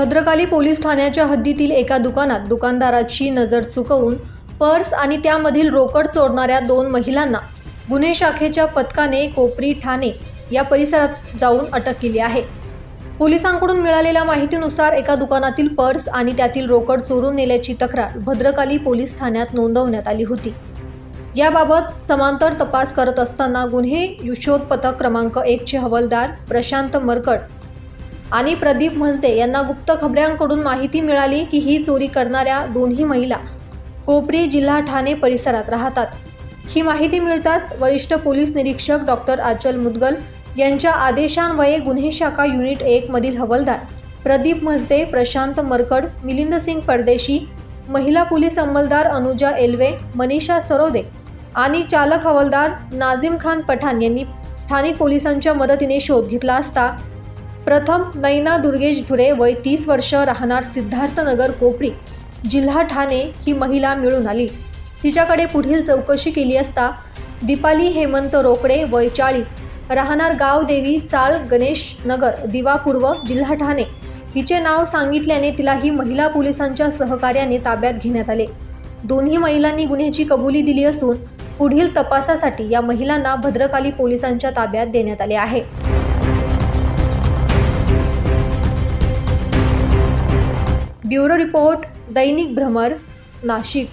Bhadrakali police ठाण्याच्या हद्दीतील एका दुकानात दुकानदाराची नजर चुकवून पर्स आणि त्यामधील रोकड चोरणाऱ्या 2 महिलांना गुन्हे शाखेच्या पथकाने कोपरी ठाणे या परिसरात जाऊन अटक केली आहे। पोलिसांकडून मिळालेल्या माहितीनुसार एका दुकानातील पर्स आणि त्यातील रोकड चोरून नेल्याची तक्रार भद्रकाली पोलीस ठाण्यात नोंदवण्यात आली होती। याबाबत समांतर तपास करत असताना गुन्हे शोध पथक क्रमांक 1 चे हवालदार प्रशांत मरकड आणि प्रदीप म्हसदे यांना गुप्त खबऱ्यांकडून माहिती मिळाली की ही चोरी करणाऱ्या दोन्ही महिला कोपरी जिल्हा ठाणे परिसरात राहतात। ही माहिती मिळताच वरिष्ठ पोलीस निरीक्षक डॉक्टर आचल मुदगल यांच्या आदेशान्वये गुन्हे शाखा युनिट 1 मधील हवालदार प्रदीप म्हसदे, प्रशांत मरकड, मिलिंद सिंग परदेशी, महिला पोलीस अंमलदार अनुजा एल्वे, मनीषा सरोदे आणि चालक हवालदार नाझिम खान पठाण यांनी स्थानिक पोलिसांच्या मदतीने शोध घेतला असता प्रथम नैना दुर्गेश भुरे वय 30 वर्ष राहणार सिद्धार्थनगर कोपरी जिल्हा ठाणे ही महिला मिळून आली। तिच्याकडे पुढील चौकशी केली असता दीपाली हेमंत रोकडे वय 40 राहणार गाव देवी चाळ गणेश नगर दिवा पूर्व जिल्हा ठाणे हिचे नाव सांगितल्याने तिला ही महिला पोलिसांच्या सहकार्याने ताब्यात घेण्यात आले। दोन्ही महिलांनी गुन्ह्याची कबुली दिली असून पुढील तपासासाठी या महिलांना भद्रकाली पोलिसांच्या ताब्यात देण्यात आले आहे। ब्युरो रिपोर्ट, दैनिक भ्रमर, नाशिक।